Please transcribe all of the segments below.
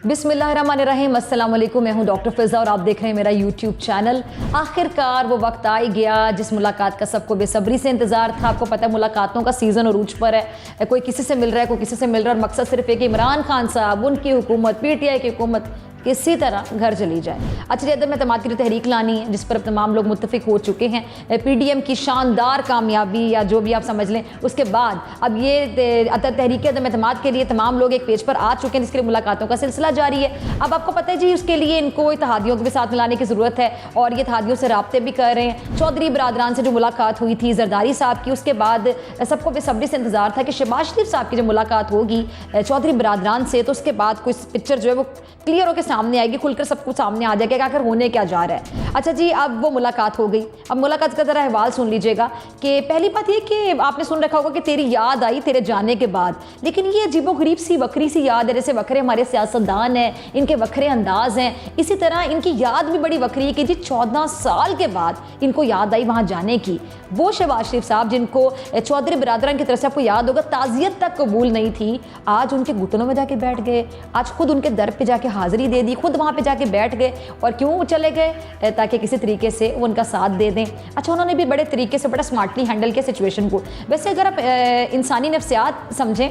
बिस्मिल्लाहिर्रहमानिर्रहीम, अस्सलाम वालेकुम। मैं हूं डॉक्टर फ़िज़ा और आप देख रहे हैं मेरा यूट्यूब चैनल। आखिरकार वो वक्त आ ही गया जिस मुलाकात का सबको बेसब्री से इंतज़ार था। आपको पता है मुलाकातों का सीज़न अरूज पर है, कोई किसी से मिल रहा है, कोई किसी से मिल रहा है और मकसद सिर्फ एक, इमरान खान साहब, उनकी हुकूमत, PTI की हुकूमत किसी तरह घर चली जाए। अच्छा जी, अदम एतमाद के लिए तहरीक लानी है जिस पर अब तमाम लोग मुत्तफिक हो चुके हैं। PDM की शानदार कामयाबी या जो भी आप समझ लें, उसके बाद अब ये तहरीक अदम एतमाद के लिए तमाम लोग एक पेज पर आ चुके हैं जिसके लिए मुलाकातों का सिलसिला जारी है। अब आपको पता है जी, उसके लिए इनको इत्तेहादियों के भी साथ मिलाने की ज़रूरत है और ये इत्तेहादियों से राब्ते भी कर रहे हैं। चौधरी बरादरान से जो मुलाकात हुई थी जरदारी साहब की, उसके बाद सबको बेसब्री से इंतजार था कि शहबाज शरीफ साहब की जब मुलाकात होगी चौधरी बरादरान से, तो उसके बाद कोई पिक्चर जो है वो क्लियर होकर सामने आएगी, खुलकर सब कुछ सामने आ जाएगा कि आखिर होने क्या जा रहा है। अच्छा जी, अब वो मुलाकात हो गई। अब मुलाकात का ज़रा अहवाल सुन लीजिएगा कि पहली बात ये कि आपने सुन रखा होगा कि तेरी याद आई तेरे जाने के बाद, लेकिन ये अजीबोगरीब सी वक्री सी याद है। जैसे वक्रे हमारे सियासतदान हैं, इनके वक्रे अंदाज हैं, इसी तरह इनकी याद भी बड़ी वक्री है कि जी 14 साल के बाद इनको याद आई वहाँ जाने की। वो शहबाज शरीफ साहब जिनको चौधरी बरादरान की तरफ से, आपको याद होगा, ताज़ियत तक कबूल नहीं थी, आज उनके घुटनों में जाके बैठ गए, आज खुद उनके दर पे जाके हाज़िरी दे दी, खुद वहाँ पे जाके बैठ गए। और क्यों चले गए? ताकि किसी तरीके से वो उनका साथ दे दें। अच्छा, उन्होंने भी बड़े तरीके से, बड़ा स्मार्टली हैंडल किया सिचुएशन को। वैसे अगर आप इंसानी नफ्सियात समझें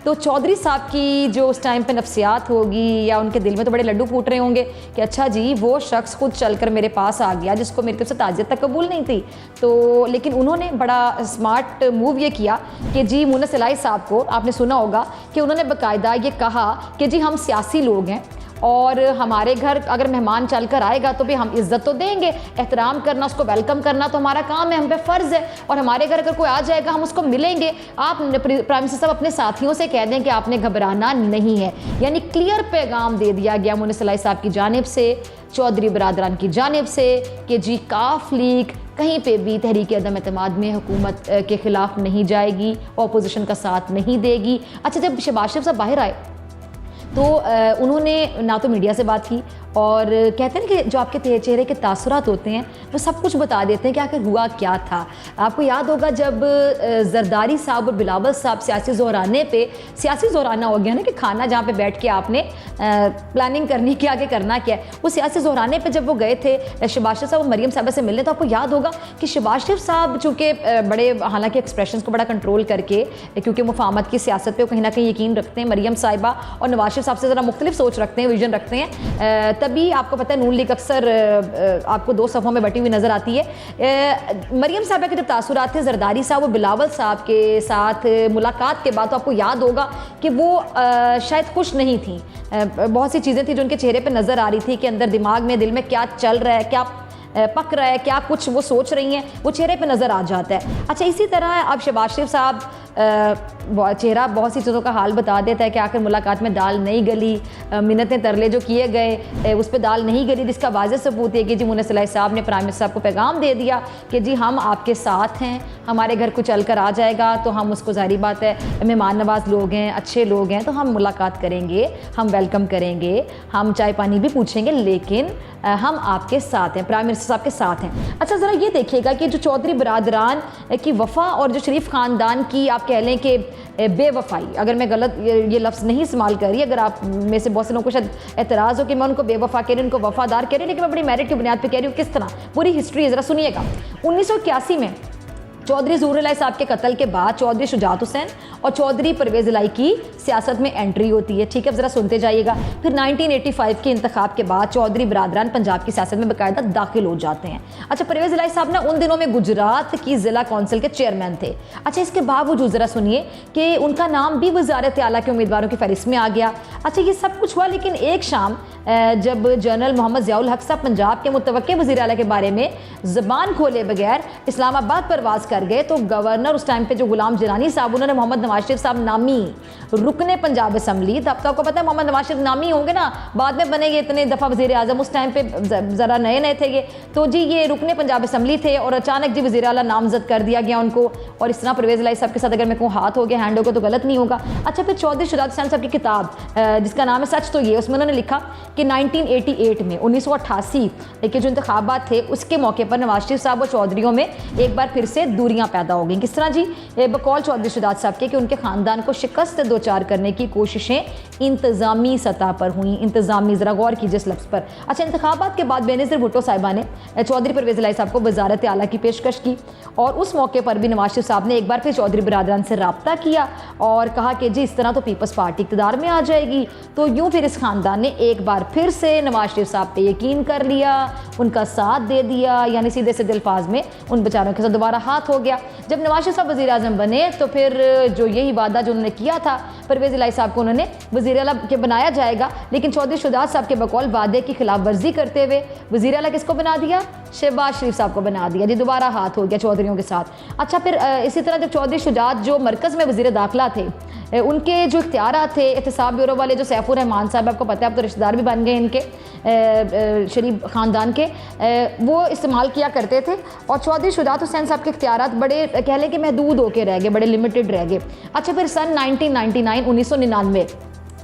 तो चौधरी साहब की जो उस टाइम पे नफ्सियात होगी या उनके दिल में तो बड़े लड्डू फूट रहे होंगे कि अच्छा जी, वो शख्स खुद चलकर मेरे पास आ गया जिसको मेरी तरफ से ताज़ियत तक कबूल नहीं थी। तो लेकिन उन्होंने बड़ा स्मार्ट मूव ये किया कि जी मुन्नस इलाही साहब को आपने सुना होगा कि उन्होंने बाकायदा ये कहा कि जी हम सियासी लोग हैं और हमारे घर अगर मेहमान चल कर आएगा तो भी हम इज़्ज़त तो देंगे, एहतराम करना, उसको वेलकम करना तो हमारा काम है, हम पे फ़र्ज़ है। और हमारे घर अगर कोई आ जाएगा हम उसको मिलेंगे। आप प्राइम मिनिस्टर साहब अपने साथियों से कह दें कि आपने घबराना नहीं है। यानी क्लियर पैगाम दे दिया गया मुन्नस इलाही साहब की जानिब से, चौधरी बरादरान की जानिब से कि जी काफ लीग कहीं पे भी तहरीक अदम एतमाद में हुकूमत के ख़िलाफ़ नहीं जाएगी, अपोजिशन का साथ नहीं देगी। अच्छा, जब शहबाज शरीफ साहब बाहर आए तो उन्होंने ना तो मीडिया से बात की और कहते हैं कि जो आपके चेहरे के तासुरात होते हैं वो सब कुछ बता देते हैं कि आखिर हुआ क्या था। आपको याद होगा जब जरदारी साहब और बिलावल साहब सियासी ज़ोराने पे, सियासी ज़ोराना हो गया ना कि खाना जहाँ पे बैठ के आपने प्लानिंग करनी कि आगे करना क्या है, वो सियासी ज़ोराने पे जब वो गए थे शहबाज शरीफ साहब और मरीम साहबा से मिलने, तो आपको याद होगा कि शहबाज शरीफ साहब चूँकि बड़े हालांकि एक्सप्रेशन को बड़ा कंट्रोल करके, क्योंकि मुफाहमत की सियासत पर कहीं ना कहीं यकीन रखते हैं, मरीम साहिबा और नवाज शरीफ साहब से ज़रा मुख्तलिफ सोच रखते हैं, विजन रखते हैं, तभी आपको पता है नून लीग अक्सर आपको दो सफ़ों में बटी हुई नज़र आती है। मरीम साहबा के जब तासुरात थे जरदारी साहब और बिलावल साहब के साथ मुलाकात के बाद, तो आपको याद होगा कि वो शायद खुश नहीं थी। बहुत सी चीज़ें थी जो उनके चेहरे पे नज़र आ रही थी कि अंदर दिमाग में, दिल में क्या चल रहा है, क्या पक रहा है, क्या कुछ वो सोच रही हैं, वो चेहरे पे नज़र आ जाता है। अच्छा, इसी तरह अब शहबाज शरीफ साहब चेहरा बहुत सी चीज़ों का हाल बता देता है कि आखिर मुलाकात में दाल नहीं गली, मिन्नतें तरले जो किए गए उस पर दाल नहीं गली, जिसका वाज़ेह सबूत है कि जी मुन्नस इलाही साहब ने प्राइम मिनिस्टर साहब को पैगाम दे दिया कि जी हम आपके साथ हैं, हमारे घर को चल कर आ जाएगा तो हम उसको, ज़ाहिर बात है मेहमान नवाज लोग हैं, अच्छे लोग हैं, तो हम मुलाकात करेंगे, हम वेलकम करेंगे, हम चाय पानी भी पूछेंगे, लेकिन हम आपके साथ हैं, प्राइम मिनिस्टर साहब के साथ हैं। अच्छा, ज़रा ये देखिएगा कि जो चौधरी बरादरान की वफ़ा और जो शरीफ ख़ानदान की आप कह लें कि बेवफाई, अगर मैं गलत ये लफ्ज़ नहीं इस्तेमाल कर रही, अगर आप में से बहुत से लोगों को शायद एतराज़ हो कि मैं उनको बेवफा कह रही हूँ, उनको वफ़ादार कह रही हूँ, लेकिन मैं बड़ी मेरिट की बुनियाद पर कह रही हूँ। किस तरह पूरी हिस्ट्री है, ज़रा सुनिएगा। 1981 में चौधरी ज़हूर इलाही साहब के कत्ल के बाद चौधरी शुजात हुसैन और चौधरी परवेज़ इलाही की सियासत में एंट्री होती है। ठीक है, ज़रा सुनते जाइएगा। फिर 1985 के इंतखाब के बाद चौधरी बरादरान पंजाब की सियासत में बाकायदा दाखिल हो जाते हैं। अच्छा, परवेज़ इलाही साहब ना उन दिनों में गुजरात की ज़िला कौंसिल के चेयरमैन थे। अच्छा, इसके बावजूद ज़रा सुनिए कि उनका नाम भी वज़ारत आला के उम्मीदवारों की फहरिस्त में आ गया। अच्छा, ये सब कुछ हुआ, लेकिन एक शाम जब जनरल मोहम्मद ज़ियाउल हक साहब पंजाब के मुतवक्किल वज़ीर आला के बारे में ज़बान खोले बगैर इस्लामाबाद परवाज़ कर गए, तो गवर्नर उस टाइम पे जो गुलाम जिलानी साहब, उन्होंने मोहम्मद नवाज शरीफ साहब नामी रुकने पंजाब असम्बली, तब तो आपको पता है मोहम्मद नवाज शरीफ नामी होंगे ना, बाद में बने ये इतने दफ़ा वज़ीर आज़म, उस टाइम पे ज़रा नए नए थे ये, तो जी ये रुकने पंजाब असम्बली थे और अचानक जी वज़ीर आला नामज़द कर दिया गया उनको। और इस तरह परवेज़ इलाही साहब के साथ अगर मैं कहूँ हाथ हो गया, हैंड हो गया, तो गलत नहीं होगा। अच्छा, फिर चौधरी शुजात हुसैन साहब की किताब जिसका नाम है सच तो ये, उसमें उन्होंने लिखा कि 1988 में 1988 के जो इंतखाबात थे उसके मौके पर नवाज शरीफ साहब और चौधरियों में एक बार फिर से दूरियां पैदा हो गई। किस तरह जी? बकौल चौधरी शुजात साहब के कि उनके ख़ानदान को शिकस्त दो चार करने की कोशिशें इंतज़ामी सतह पर हुई। इंतज़ामी, ज़रा गौर कीजिए इस लफ्ज़ पर। अच्छा, इंतखाबात के बाद बेनज़ीर भुट्टो साहिबा ने चौधरी परवेज़ इलाही साहब को वज़ारत आला की पेशकश की और उस मौके पर भी नवाज शरीफ साहब ने एक बार फिर चौधरी बिरादरान से रब्ता किया और कहा कि जी इस तरह तो पीपल्स पार्टी इक़्तिदार में आ जाएगी। तो यूँ फिर इस ख़ानदान ने एक बार फिर से नवाज शरीफ साहब पे यकीन कर लिया, उनका साथ दे दिया, यानी सीधे से अल्फाज में उन बेचारों के साथ दोबारा हाथ हो गया। जब नवाज शरीफ साहब वज़ीर आज़म बने तो फिर जो यही वादा जो उन्होंने किया था परवेज़ इलाही साहब को उन्होंने वज़ीर आला के बनाया जाएगा, लेकिन चौधरी शुजात साहब के बकौल वादे की खिलाफ वर्जी करते हुए वज़ीर आला किसको बना दिया? शहबाज शरीफ साहब को बना दिया जी। दोबारा हाथ हो गया चौधरियों के साथ। अच्छा, फिर इसी तरह जब चौधरी शुजात जो मरकज़ में वज़ीर दाखिला थे, उनके जो इख्तियारात थे एहतसाब ब्यूरो वाले जो सैफुर रहमान साहब, आपको पता है अब तो रिश्तेदार भी बन गए इनके शरीफ ख़ानदान के, वो इस्तेमाल किया करते थे। और चौधरी शुजात हुसैन साहब के इख्तियारात बड़े कह लें कि महदूद होकर रह गए, बड़े लिमिटेड रह गए। अच्छा, फिर सन 1999 1999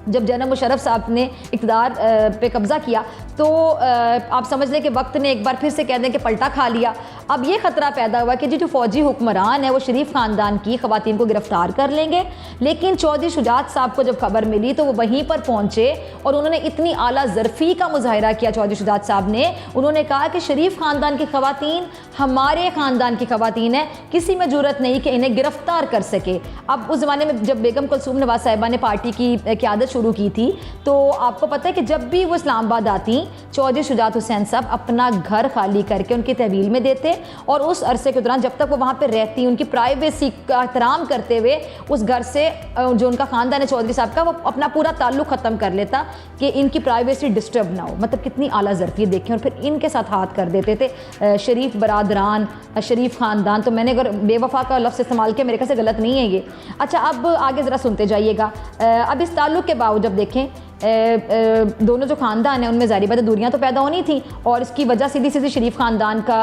जब जनरल मुशर्रफ साहब ने इक़्तिदार पे कब्ज़ा किया तो आप समझ लें कि वक्त ने एक बार फिर से कह दें कि पलटा खा लिया। अब ये ख़तरा पैदा हुआ कि जी जो फ़ौजी हुक्मरान है वो शरीफ ख़ानदान की ख़वातीन को गिरफ़्तार कर लेंगे। लेकिन चौधरी शुजात साहब को जब खबर मिली तो वो वहीं पर पहुँचे और उन्होंने इतनी आला ज़रफ़ी का मुज़ाहिरा किया चौधरी शुजात साहब ने। उन्होंने कहा कि शरीफ ख़ानदान की ख़वातीन हमारे ख़ानदान की ख़वातीन है, किसी में ज़रूरत नहीं कि इन्हें गिरफ़्तार कर सके। अब उस ज़माने में जब बेगम कुलसूम नवाज़ साहिबा ने पार्टी की क़यादत शुरू की थी तो आपको पता है कि जब भी वो इस्लामाबाद आती चौधरी शुजात हुसैन साहब अपना घर खाली करके उनकी तहवील में देते और उस अरसे के दौरान जब तक वो वहाँ पे रहती उनकी प्राइवेसी का एहतराम करते हुए उस घर से जो उनका ख़ानदान है चौधरी साहब का, वो अपना पूरा ताल्लुक़ ख़त्म कर लेता कि इनकी प्राइवेसी डिस्टर्ब ना हो। मतलब कितनी आला ज़रफ़ी देखें। और फिर इनके साथ हाथ कर देते थे शरीफ बरादरान, शरीफ ख़ानदान। तो मैंने अगर बेवफा का लफ्ज़ इस्तेमाल किया मेरे ख्याल से गलत नहीं है ये। अच्छा, अब आगे ज़रा सुनते जाइएगा। अब इस ताल्लुक़ के बावजूद जब देखें दोनों जो ख़ानदान हैं उनमें ज़ाहिर बात है दूरियाँ तो पैदा होनी थी और इसकी वजह सीधी सीधी शरीफ ख़ानदान का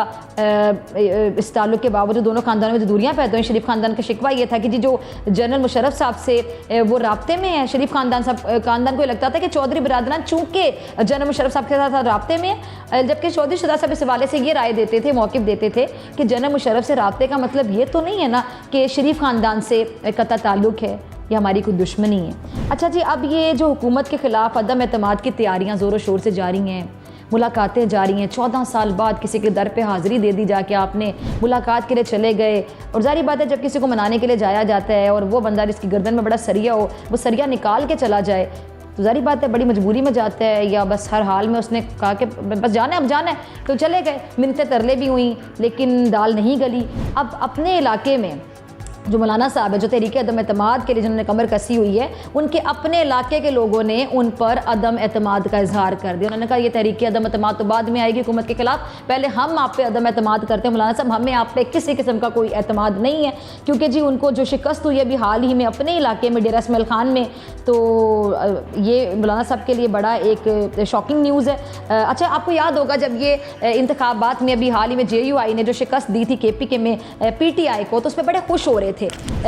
इस ताल्लुक़ के बावजूद दोनों ख़ानदानों में जो दूरियाँ पैदा हुई। शरीफ ख़ानदान का शिकवा ये था कि जी जो जनरल मुशर्रफ साहब से वो राब्ते में है, शरीफ ख़ानदान को लगता था कि चौधरी बिरादरान चूँकि जनरल मुशर्रफ साहब के साथ राब्ते में है, जबकि चौधरी शुजात साहब इस हवाले से ये राय देते थे, मौक़िफ़ देते थे कि जनरल मुशर्रफ से राब्ते का मतलब ये तो नहीं है ना कि शरीफ ख़ानदान से कता ताल्लुक़ है या हमारी कोई दुश्मनी है। अच्छा जी, अब ये जो हुकूमत के ख़िलाफ़ अदम एतमाद की तैयारियां ज़ोरों शोर से जारी हैं, मुलाकातें जारी हैं। 14 साल बाद किसी के दर पे हाज़िरी दे दी जाके आपने मुलाकात के लिए चले गए। और ज़ाहिर बात है जब किसी को मनाने के लिए जाया जाता है और वो बंदा जिसकी गर्दन में बड़ा सरिया हो वो सरिया निकाल के चला जाए तो ज़ाहिर बात है बड़ी मजबूरी में जाता है या बस हर हाल में उसने कहा कि बस जाना है, अब जाना है तो चले गए। मिन्नतें तरले भी हुई लेकिन दाल नहीं गली। अब अपने इलाके में जो मौलाना साहब है जो तहरीक अदम एतमाद के लिए जिन्होंने कमर कसी हुई है, उनके अपने इलाके के लोगों ने उन पर अदम एतमाद का इजहार कर दिया। उन्होंने कहा ये तहरीक अदम एतमाद तो बाद में आएगी हुकूमत के खिलाफ, पहले हम आप पे अदम एतमाद करते हैं मौलाना साहब, हमें आप पे किसी किस्म का कोई एतमाद नहीं है। क्योंकि जी उनको जो शिकस्त हुई अभी हाल ही में अपने इलाके में डेरा इसमाइल खान में, तो ये मौलाना साहब के लिए बड़ा एक शॉकिंग न्यूज़ है। अच्छा, आपको याद होगा जब ये इंतखाबात में अभी हाल ही में JUI ने जो शिकस्त दी थी KPK में PTI को, तो उस पर बड़े खुश हो रहे थे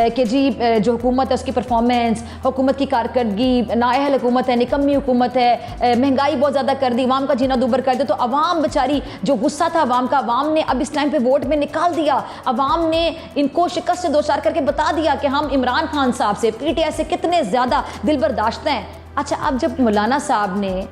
कि जी जो हुकूमत है उसकी परफॉर्मेंस, हुकूमत की कारकर्दगी, नाअहल हुकूमत है, निकम्मी हुकूमत है, महंगाई बहुत ज़्यादा कर दी, अवाम का जीना दूबर कर दे। तो अवाम बेचारी जो गुस्सा था अवाम का, अवाम ने अब इस टाइम पे वोट में निकाल दिया। अवाम ने इनको शिकस्त से दो चार करके बता दिया कि हम इमरान खान साहब से PTI से कितने ज़्यादा दिल बर्दाश्त हैं। अच्छा, अब जब मौलाना साहब ने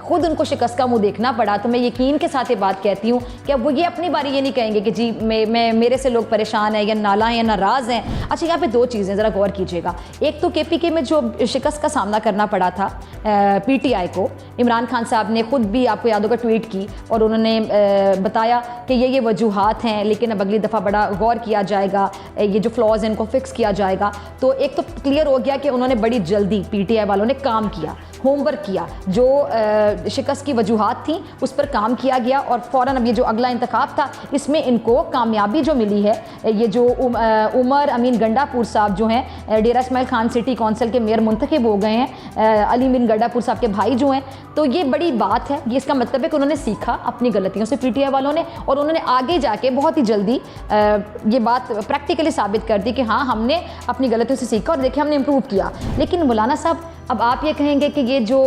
खुद उनको शिकस्त का मुंह देखना पड़ा तो मैं यकीन के साथ ये बात कहती हूँ कि अब वो ये अपनी बारी ये नहीं कहेंगे कि जी मैं मेरे से लोग परेशान हैं या नाला हैं या नाराज़ हैं। अच्छा, यहाँ पे दो चीज़ें ज़रा गौर कीजिएगा। एक तो KPK में जो शिकस्त का सामना करना पड़ा था PTI को, इमरान खान साहब ने खुद भी आपको याद होगा ट्वीट की और उन्होंने बताया कि ये वजूहात हैं लेकिन अब अगली दफ़ा बड़ा गौर किया जाएगा, ये जो फ्लॉज हैं इनको फिक्स किया जाएगा। तो एक तो क्लियर हो गया कि उन्होंने बड़ी जल्दी PTI वालों ने काम किया, होमवर्क किया, जो शिकस्त की वजूहात थी उस पर काम किया गया और फ़ौरन अब ये जो अगला इंतखाब था इसमें इनको कामयाबी जो मिली है, ये जो उमर अमीन गंडापुर साहब जो हैं डेरा इसमाइल खान सिटी कौंसिल के मेयर मुंतखब हो गए हैं, अली अमीन गंडापुर साहब के भाई जो हैं, तो ये बड़ी बात है। ये इसका मतलब है कि उन्होंने सीखा अपनी गलतियों से PTI वालों ने, और उन्होंने आगे जाके बहुत ही जल्दी ये बात प्रैक्टिकली साबित कर दी कि हाँ हमने अपनी गलतियों से सीखा और देखिए हमने इम्प्रूव किया। लेकिन मौलाना साहब अब आप ये कहेंगे कि ये जो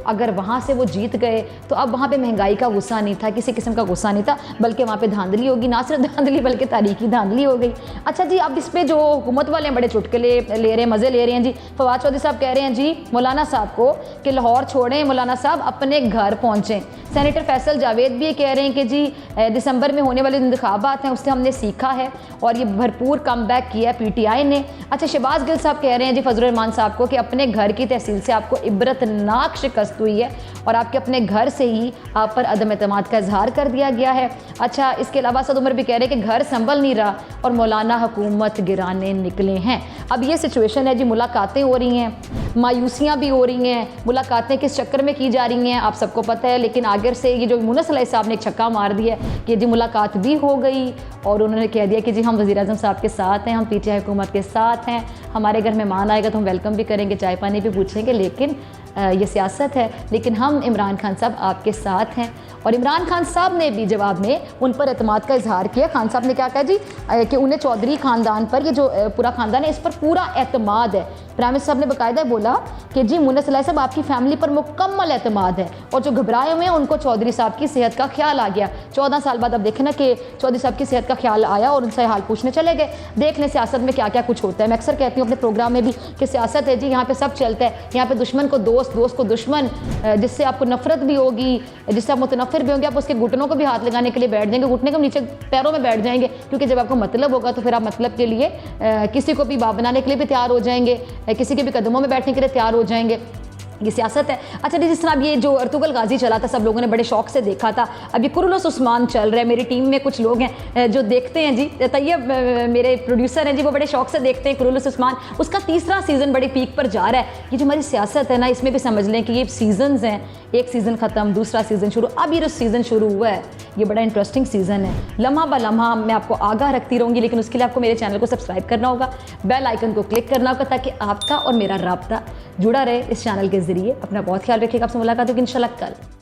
अगर वहाँ से वो जीत गए तो अब वहाँ पे महंगाई का गुस्सा नहीं था, किसी किस्म का गुस्सा नहीं था, बल्कि वहाँ पे धांधली होगी, ना सिर्फ धांधली बल्कि तारीखी धांधली हो गई। अच्छा जी, अब इस पर जो हुकूमत वाले बड़े चुटकुले ले रहे हैं, मज़े ले रहे हैं जी। फवाद चौधरी साहब कह रहे हैं जी मौलाना साहब को कि लाहौर छोड़ें, मौलाना साहब अपने घर पहुँचें। सेनेटर फैसल जावेद भी ये कह रहे हैं कि जी दिसंबर में होने वाले इंतखाबात हैं, उससे हमने सीखा है और ये भरपूर कम बैक किया है पीटीआई ने। अच्छा, शहबाज गिल साहब कह रहे हैं जी फजल रहमान साहब को कि अपने घर की तहसील से आपको इबरतनाक शिकस्त हुई है और आपके अपने घर से ही आप पर अदम एतमाद का इजहार कर दिया गया है। अच्छा, इसके अलावा असद उमर भी कह रहे हैं कि घर संभल नहीं रहा और मौलाना हुकूमत गिराने निकले हैं। अब ये सिचुएशन है जी, मुलाकातें हो रही हैं, मायूसियाँ भी हो रही हैं, मुलाकातें किस चक्कर में की जा रही हैं आप सबको पता है, लेकिन आगे से ये जो मुन्ना सलाई साहब ने एक छक्का मार दिया कि जी मुलाकात भी हो गई और उन्होंने कह दिया कि जी हम वज़ीर-ए-आज़म साहब के साथ हैं, हम पीटीआई हुकूमत के साथ हैं, हमारे घर मेहमान आएगा तो हम वेलकम भी करेंगे, चाय पानी भी पूछेंगे, लेकिन ये सियासत है, लेकिन हम इमरान खान साहब आपके साथ हैं। और इमरान खान साहब ने भी जवाब में उन पर एतमाद का इजहार किया। खान साहब ने क्या कहा जी कि उन्हें चौधरी ख़ानदान पर, ये जो पूरा ख़ानदान है, इस पर पूरा एतमाद है। प्राइम मिनिस्टर साहब ने बाकायदा बोला कि जी मुन्ना सलाई साहब आपकी फैमिली पर मुकम्मल एतमाद है और जो घबराए हुए हैं उनको चौधरी साहब की सेहत का ख्याल आ गया। 14 साल बाद अब देखें ना कि चौधरी साहब की सेहत का ख्याल आया और उनसे हाल पूछने चले गए। देख लें सियासत में क्या क्या कुछ होता है। मैं अक्सर कहती हूँ अपने प्रोग्राम में भी कि सियासत है जी, यहाँ पे सब चलता है। यहाँ पे दुश्मन को दोस्त, दोस्त को दुश्मन, जिससे आपको नफरत भी होगी, जिससे आप मुतनफिर भी होंगे, आप उसके घुटनों को भी हाथ लगाने के लिए बैठ जाएंगे, घुटने के नीचे पैरों में बैठ जाएंगे, क्योंकि जब आपको मतलब होगा तो फिर आप मतलब के लिए किसी को भी बाप बनाने के लिए भी तैयार हो जाएंगे, किसी के भी कदमों में बैठने के लिए तैयार हो जाएंगे। ये सियासत है। अच्छा, जिस तरह अब ये जो अर्तुगल गाजी चला था, सब लोगों ने बड़े शौक से देखा था। अब ये कुरुलुस उस्मान चल रहा है, मेरी टीम में कुछ लोग हैं जो देखते हैं जी, तैयब मेरे प्रोड्यूसर हैं जी, वो बड़े शौक से देखते हैं कुरुलुस उस्मान। उसका तीसरा सीज़न बड़े पीक पर जा रहा है। ये जो हमारी सियासत है ना, इसमें भी समझ लें कि ये सीजन्स हैं, एक सीज़न ख़त्म, दूसरा सीज़न शुरू। अब ये जो सीज़न शुरू हुआ है ये बड़ा इंटरेस्टिंग सीज़न है। लम्हा ब लम्हा मैं आपको आगाह रखती रहूँगी, लेकिन उसके लिए आपको मेरे चैनल को सब्सक्राइब करना होगा, बेल आइकन को क्लिक करना होगा, ताकि आपका और मेरा राब्ता जुड़ा रहे इस चैनल के ज़रिए। अपना बहुत ख्याल रखिएगा। आपसे मुलाकात होगी इंशाल्लाह कल।